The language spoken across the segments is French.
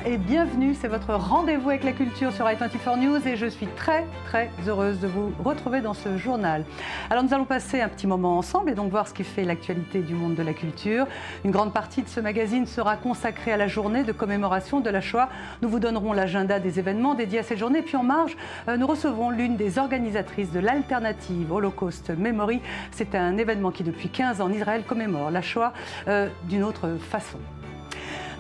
et bienvenue, c'est votre rendez-vous avec la culture sur i24 News et je suis très heureuse de vous retrouver dans ce journal. Alors nous allons passer un petit moment ensemble et donc voir ce qui fait l'actualité du monde de la culture. Une grande partie de ce magazine sera consacrée à la journée de commémoration de la Shoah. Nous vous donnerons l'agenda des événements dédiés à cette journée. Puis en marge, nous recevrons l'une des organisatrices de l'alternative Holocaust Memory. C'est un événement qui depuis 15 ans en Israël commémore la Shoah d'une autre façon.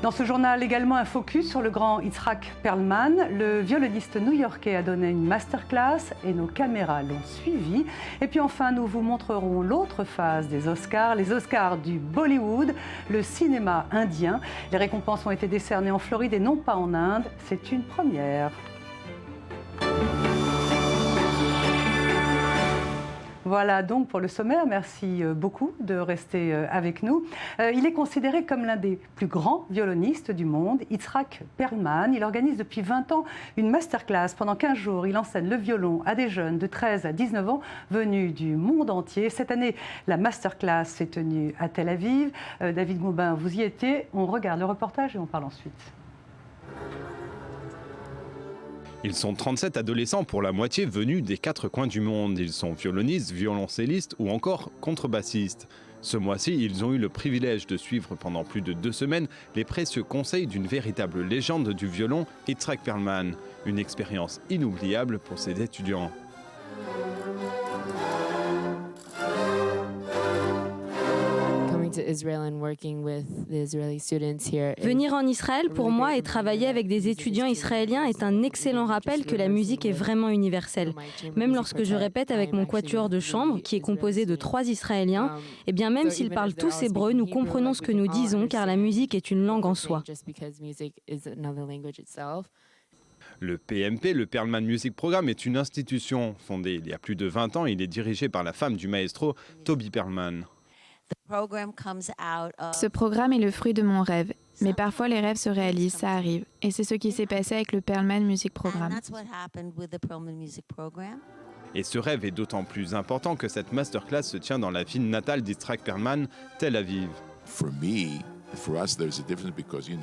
Dans ce journal également un focus sur le grand Yitzhak Perlman. Le violoniste new-yorkais a donné une masterclass et nos caméras l'ont suivi. Et puis enfin, nous vous montrerons l'autre phase des Oscars, les Oscars du Bollywood, le cinéma indien. Les récompenses ont été décernées en Floride et non pas en Inde. C'est une première. Voilà donc pour le sommaire, merci beaucoup de rester avec nous. Il est considéré comme l'un des plus grands violonistes du monde, Yitzhak Perlman. Il organise depuis 20 ans une masterclass. Pendant 15 jours, il enseigne le violon à des jeunes de 13 à 19 ans venus du monde entier. Cette année, la masterclass s'est tenue à Tel Aviv. David Goubin, vous y étiez. On regarde le reportage et on parle ensuite. Ils sont 37 adolescents pour la moitié venus des 4 coins du monde. Ils sont violonistes, violoncellistes ou encore contrebassistes. Ce mois-ci, ils ont eu le privilège de suivre pendant plus de 2 semaines les précieux conseils d'une véritable légende du violon, Yitzhak Perlman. Une expérience inoubliable pour ses étudiants. Venir en Israël pour moi et travailler avec des étudiants israéliens est un excellent rappel que la musique est vraiment universelle. Même lorsque je répète avec mon quatuor de chambre, qui est composé de 3 Israéliens, et bien même s'ils parlent tous hébreu, nous comprenons ce que nous disons car la musique est une langue en soi. Le PMP, le Perlman Music Program, est une institution fondée il y a plus de 20 ans. Il est dirigé par la femme du maestro, Toby Perlman. Ce programme est le fruit de mon rêve, mais parfois les rêves se réalisent, ça arrive. Et c'est ce qui s'est passé avec le Perlman Music Program. Et ce rêve est d'autant plus important que cette masterclass se tient dans la ville natale d'Yitzhak Perlman, Tel Aviv.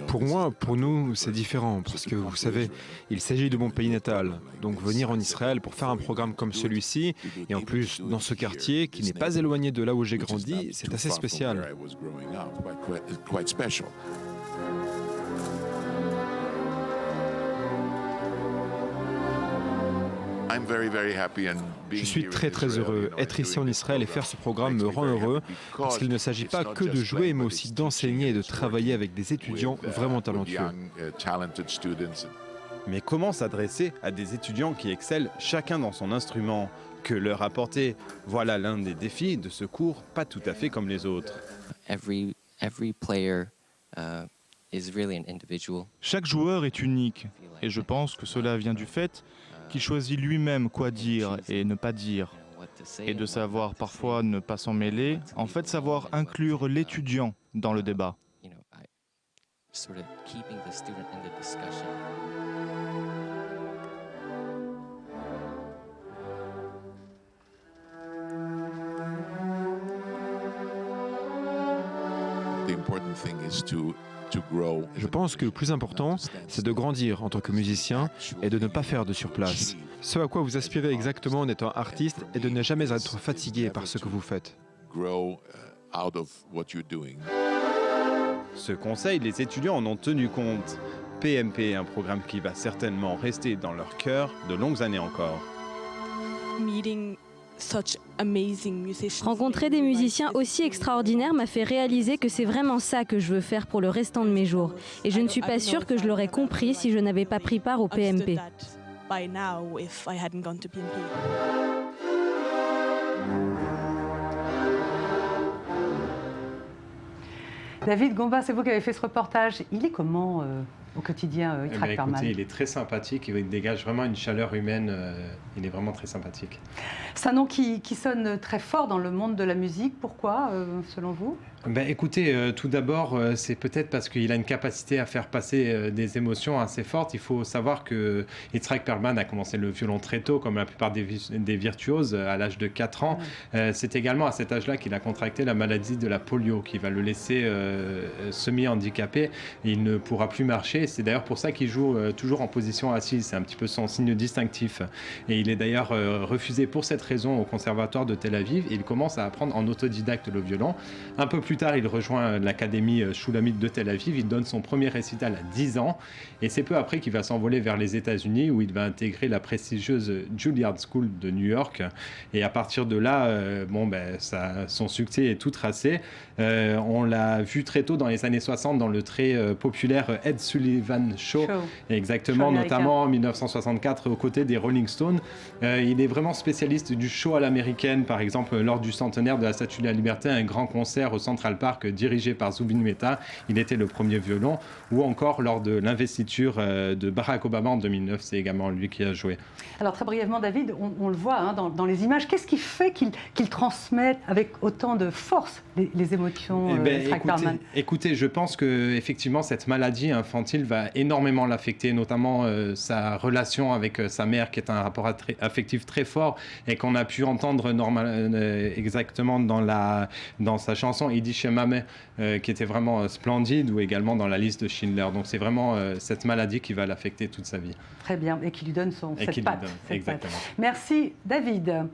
Pour moi, pour nous, c'est différent, parce que vous savez, il s'agit de mon pays natal. Donc venir en Israël pour faire un programme comme celui-ci, et en plus dans ce quartier qui n'est pas éloigné de là où j'ai grandi, c'est assez spécial. Je suis très heureux. Être ici en Israël et faire ce programme me rend heureux parce qu'il ne s'agit pas que de jouer mais aussi d'enseigner et de travailler avec des étudiants vraiment talentueux. Mais comment s'adresser à des étudiants qui excellent chacun dans son instrument? Que leur apporter? Voilà l'un des défis de ce cours, pas tout à fait comme les autres. Chaque joueur est unique et je pense que cela vient du fait qu'il choisit lui-même quoi dire et ne pas dire. Et de savoir parfois ne pas s'en mêler, en fait savoir inclure l'étudiant dans le débat. Je pense que le plus important, c'est de grandir en tant que musicien et de ne pas faire de surplace. Ce à quoi vous aspirez exactement en étant artiste est de ne jamais être fatigué par ce que vous faites. Ce conseil, les étudiants en ont tenu compte. PMP, un programme qui va certainement rester dans leur cœur de longues années encore. Rencontrer des musiciens aussi extraordinaires m'a fait réaliser que c'est vraiment ça que je veux faire pour le restant de mes jours. Et je ne suis pas sûre que je l'aurais compris si je n'avais pas pris part au PMP. David Goubin, c'est vous qui avez fait ce reportage. Il est comment au quotidien, Yitzhak Perlman? Il est très sympathique, il dégage vraiment une chaleur humaine, il est vraiment très sympathique. C'est un nom qui sonne très fort dans le monde de la musique. Pourquoi, selon vous? Écoutez, tout d'abord, c'est peut-être parce qu'il a une capacité à faire passer des émotions assez fortes. Il faut savoir que Yitzhak Perlman a commencé le violon très tôt, comme la plupart des virtuoses, à l'âge de 4 ans. C'est également à cet âge-là qu'il a contracté la maladie de la polio, qui va le laisser semi-handicapé. Il ne pourra plus marcher marché. C'est d'ailleurs pour ça qu'il joue toujours en position assise. C'est un petit peu son signe distinctif. Et il est d'ailleurs refusé pour cette raison au conservatoire de Tel Aviv. Et il commence à apprendre en autodidacte le violon. Un peu plus tard, il rejoint l'académie Shulamit de Tel Aviv. Il donne son premier récital à 10 ans. Et c'est peu après qu'il va s'envoler vers les États-Unis où il va intégrer la prestigieuse Juilliard School de New York. Et à partir de là, son succès est tout tracé. On l'a vu très tôt dans les années 60 dans le très populaire Ed Sullivan Show. Exactement, notamment en 1964 aux côtés des Rolling Stones. Il est vraiment spécialiste du show à l'américaine, par exemple lors du centenaire de la Statue de la Liberté, un grand concert au Central Park dirigé par Zubin Mehta. Il était le premier violon, ou encore lors de l'investiture de Barack Obama en 2009, c'est également lui qui a joué. Alors très brièvement, David, on le voit dans les images, qu'est-ce qui fait qu'il transmet avec autant de force les émotions? Écoutez, je pense que effectivement cette maladie infantile va énormément l'affecter, notamment sa relation avec sa mère, qui est un rapport affectif très fort et qu'on a pu entendre exactement dans sa chanson Idi Shemame, qui était vraiment splendide, ou également dans la liste de Schindler. Donc c'est vraiment cette maladie qui va l'affecter toute sa vie. Très bien, et qui lui donne cette patte. Exactement. Merci David.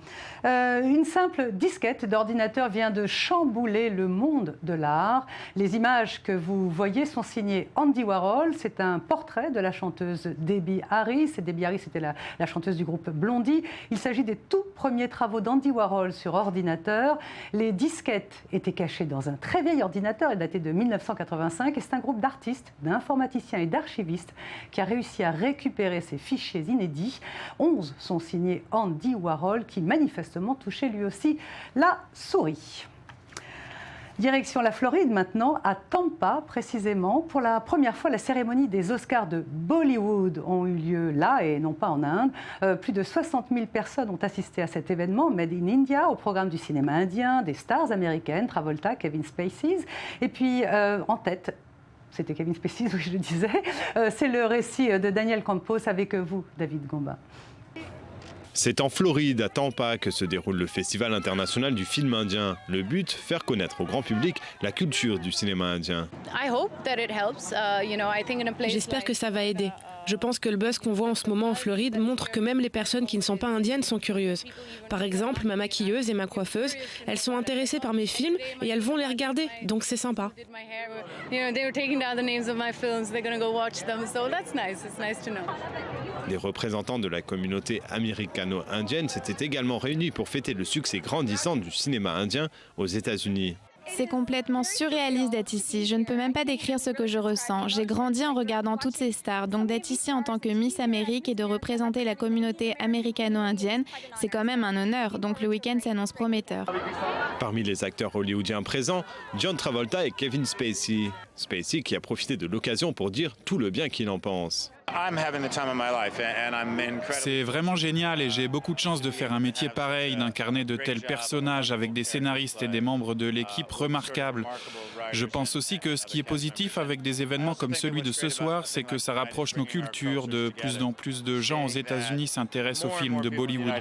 Une simple disquette d'ordinateur vient de chambouler le monde de l'art. Les images que vous voyez sont signées Andy Warhol. C'est un portrait de la chanteuse Debbie Harry. Debbie Harry, c'était la chanteuse du groupe Blondie. Il s'agit des tout premiers travaux d'Andy Warhol sur ordinateur. Les disquettes étaient cachées dans un très vieil ordinateur et daté de 1985. Et c'est un groupe d'artistes, d'informaticiens et d'archivistes qui a réussi à récupérer ces fichiers inédits. 11 sont signés Andy Warhol, qui manifestement touchait lui aussi la souris. Direction la Floride maintenant, à Tampa précisément. Pour la première fois, la cérémonie des Oscars de Bollywood ont eu lieu là et non pas en Inde. Plus de 60 000 personnes ont assisté à cet événement Made in India, au programme du cinéma indien, des stars américaines, Travolta, Kevin Spacey. Et puis en tête, c'était Kevin Spacey, oui je le disais, c'est le récit de Daniel Campos avec vous, David Gomba. C'est en Floride, à Tampa, que se déroule le Festival international du film indien. Le but, faire connaître au grand public la culture du cinéma indien. J'espère que ça va aider. Je pense que le buzz qu'on voit en ce moment en Floride montre que même les personnes qui ne sont pas indiennes sont curieuses. Par exemple, ma maquilleuse et ma coiffeuse, elles sont intéressées par mes films et elles vont les regarder, donc c'est sympa. Les représentants de la communauté américano-indienne s'étaient également réunis pour fêter le succès grandissant du cinéma indien aux États-Unis. C'est complètement surréaliste d'être ici. Je ne peux même pas décrire ce que je ressens. J'ai grandi en regardant toutes ces stars. Donc d'être ici en tant que Miss Amérique et de représenter la communauté américano-indienne, c'est quand même un honneur. Donc le week-end s'annonce prometteur. Parmi les acteurs hollywoodiens présents, John Travolta et Kevin Spacey. Spacey qui a profité de l'occasion pour dire tout le bien qu'il en pense. C'est vraiment génial et j'ai beaucoup de chance de faire un métier pareil, d'incarner de tels personnages avec des scénaristes et des membres de l'équipe remarquables. Je pense aussi que ce qui est positif avec des événements comme celui de ce soir, c'est que ça rapproche nos cultures. De plus en plus de gens aux États-Unis s'intéressent aux films de Bollywood.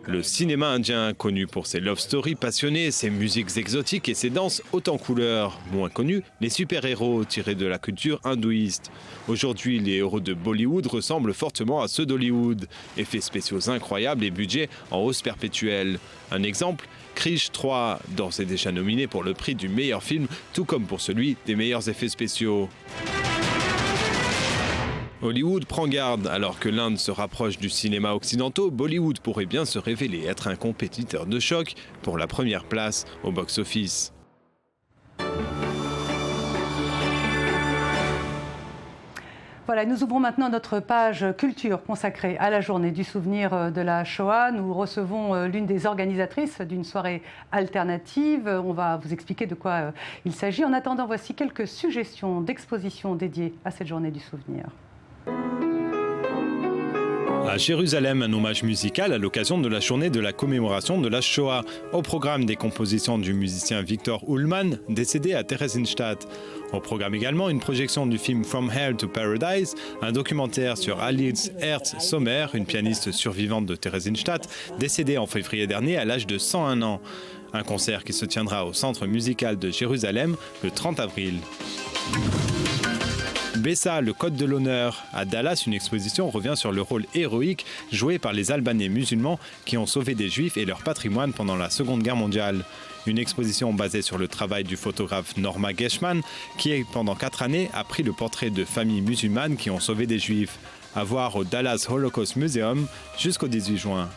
Le cinéma indien, connu pour ses love stories passionnées, ses musiques exotiques et ses danses hautes en couleurs. Moins connus, les super-héros tirés de la culture hindouiste. Aujourd'hui, les héros de Bollywood ressemblent fortement à ceux d'Hollywood. Effets spéciaux incroyables et budgets en hausse perpétuelle. Un exemple, Krish 3, d'ores et déjà nominé pour le prix du meilleur film, tout comme pour celui des meilleurs effets spéciaux. Hollywood prend garde. Alors que l'Inde se rapproche du cinéma occidental, Bollywood pourrait bien se révéler être un compétiteur de choc pour la première place au box-office. Voilà, nous ouvrons maintenant notre page culture consacrée à la journée du souvenir de la Shoah. Nous recevons l'une des organisatrices d'une soirée alternative. On va vous expliquer de quoi il s'agit. En attendant, voici quelques suggestions d'expositions dédiées à cette journée du souvenir. À Jérusalem, un hommage musical à l'occasion de la journée de la commémoration de la Shoah. Au programme des compositions du musicien Victor Ullmann, décédé à Theresienstadt. Au programme également une projection du film From Hell to Paradise, un documentaire sur Alice Herz Sommer, une pianiste survivante de Theresienstadt, décédée en février dernier à l'âge de 101 ans. Un concert qui se tiendra au Centre musical de Jérusalem le 30 avril. Bessa, le code de l'honneur. À Dallas, une exposition revient sur le rôle héroïque joué par les Albanais musulmans qui ont sauvé des Juifs et leur patrimoine pendant la Seconde Guerre mondiale. Une exposition basée sur le travail du photographe Norma Geschman qui, pendant 4 années, a pris le portrait de familles musulmanes qui ont sauvé des Juifs. À voir au Dallas Holocaust Museum jusqu'au 18 juin.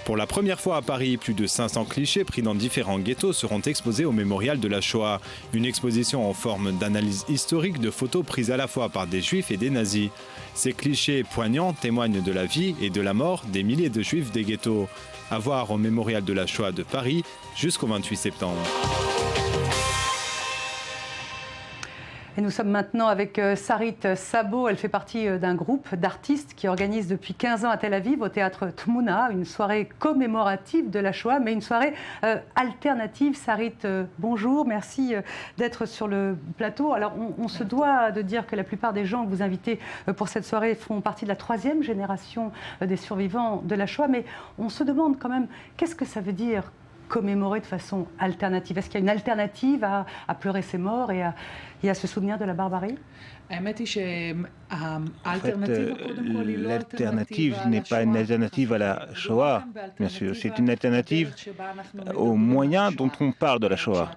Pour la première fois à Paris, plus de 500 clichés pris dans différents ghettos seront exposés au mémorial de la Shoah. Une exposition en forme d'analyse historique de photos prises à la fois par des juifs et des nazis. Ces clichés poignants témoignent de la vie et de la mort des milliers de juifs des ghettos. À voir au mémorial de la Shoah de Paris jusqu'au 28 septembre. Et nous sommes maintenant avec Sarit Sabo. Elle fait partie d'un groupe d'artistes qui organise depuis 15 ans à Tel Aviv, au théâtre Tmouna, une soirée commémorative de la Shoah, mais une soirée alternative. Sarit, bonjour, merci d'être sur le plateau. Alors, on se doit de dire que la plupart des gens que vous invitez pour cette soirée font partie de la 3e génération des survivants de la Shoah, mais on se demande quand même, qu'est-ce que ça veut dire commémorer de façon alternative? Est-ce qu'il y a une alternative à pleurer ses morts et à se souvenir de la barbarie? L'alternative n'est pas une alternative à la Shoah, bien sûr. C'est une alternative aux moyens dont on parle de la Shoah.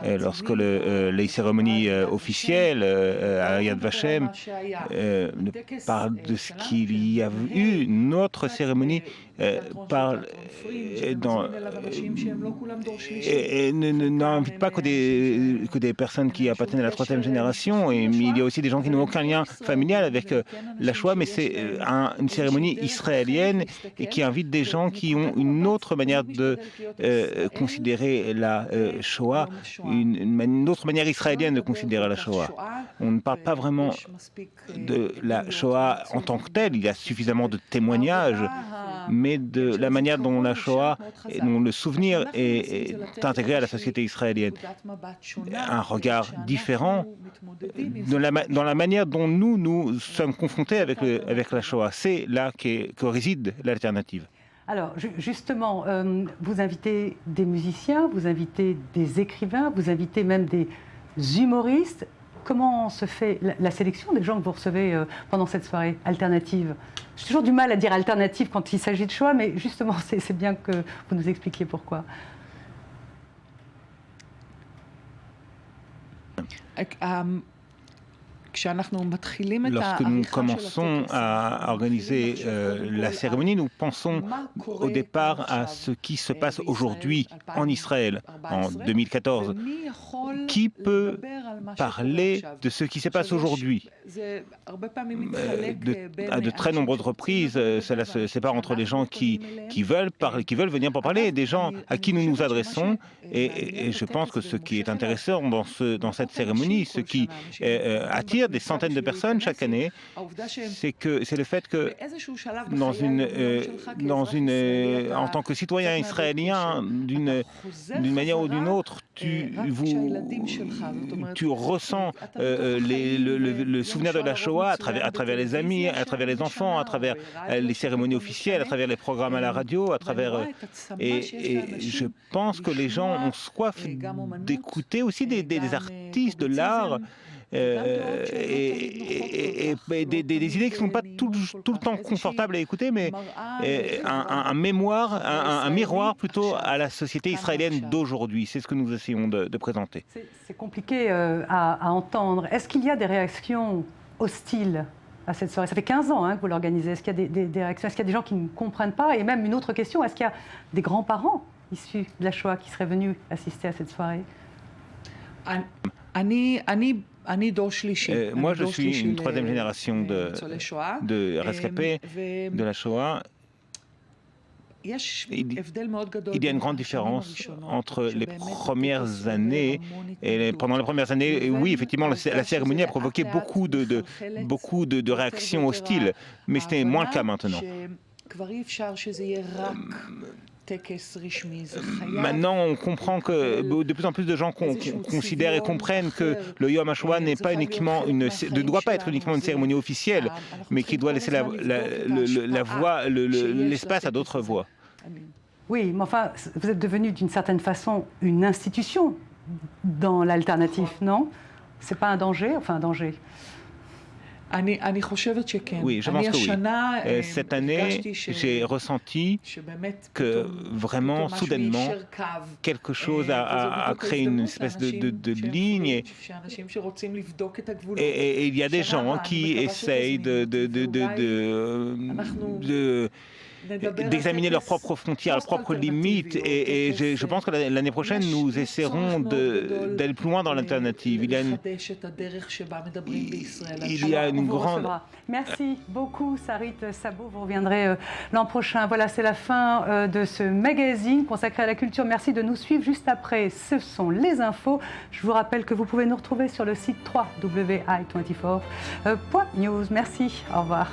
Et lorsque les cérémonies officielles à Yad Vashem parlent de ce qu'il y a eu, notre cérémonie parle et n'invite pas que des personnes qui appartiennent à la 3e génération. Et il y a aussi des gens qui n'ont aucun lien familial avec la Shoah, mais c'est une cérémonie israélienne et qui invite des gens qui ont une autre manière de considérer la Shoah, une autre manière israélienne de considérer la Shoah. On ne parle pas vraiment de la Shoah en tant que telle, il y a suffisamment de témoignages, mais de la manière dont la Shoah, dont le souvenir est intégré à la société israélienne. Un regard différent dans la manière dont nous sommes confrontés avec la Shoah. C'est là que réside l'alternative. Alors, justement, vous invitez des musiciens, vous invitez des écrivains, vous invitez même des humoristes. Comment se fait la sélection des gens que vous recevez pendant cette soirée alternative? J'ai toujours du mal à dire alternative quand il s'agit de Shoah, mais justement, c'est bien que vous nous expliquiez pourquoi. Lorsque nous commençons à organiser la cérémonie, nous pensons au départ à ce qui se passe aujourd'hui en Israël, en 2014. Qui peut parler de ce qui se passe aujourd'hui? À de très nombreuses reprises, cela se sépare entre les gens qui veulent venir pour parler et des gens à qui nous nous adressons. Et je pense que ce qui est intéressant dans cette cérémonie, ce qui attire des centaines de personnes chaque année, c'est le fait que en tant que citoyen israélien, d'une manière ou d'une autre, tu ressens le souvenir de la Shoah à travers les amis, à travers les enfants, à travers les cérémonies officielles, à travers les programmes à la radio, et je pense que les gens ont soif d'écouter aussi des artistes de l'art. Et des idées qui ne sont pas tout le temps confortables à écouter, mais un miroir plutôt à la société israélienne d'aujourd'hui. C'est ce que nous essayons de présenter. C'est compliqué à entendre. Est-ce qu'il y a des réactions hostiles à cette soirée? Ça fait 15 ans que vous l'organisez. Est-ce qu'il y a des réactions? Est-ce qu'il y a des gens qui ne comprennent pas? Et même une autre question, est-ce qu'il y a des grands-parents issus de la Shoah qui seraient venus assister à cette soirée? Moi, je suis une 3e génération de rescapés de la Shoah. Il y a une grande différence entre les premières années et pendant les premières années. Oui, effectivement, la cérémonie a provoqué beaucoup de réactions hostiles, mais c'était moins le cas maintenant. Maintenant, on comprend que de plus en plus de gens considèrent et comprennent que le Yom HaShoah ne doit pas être uniquement une cérémonie officielle, mais qui doit laisser l'espace à d'autres voix. Oui, mais enfin, vous êtes devenu d'une certaine façon une institution dans l'alternatif, non? C'est pas un danger? Enfin, un danger. Oui, je pense que oui. Cette année, j'ai ressenti que vraiment, soudainement, quelque chose a créé une espèce de ligne. Et il y a des gens qui essayent d'examiner leurs propres frontières, leurs propres limites. Et je pense que l'année prochaine, nous essaierons d'aller plus loin dans l'alternative. Il y a une grande... Merci beaucoup, Sarit Sabo. Vous reviendrez l'an prochain. Voilà, c'est la fin de ce magazine consacré à la culture. Merci de nous suivre. Juste après, ce sont les infos. Je vous rappelle que vous pouvez nous retrouver sur le site www.i24.news. Merci, au revoir.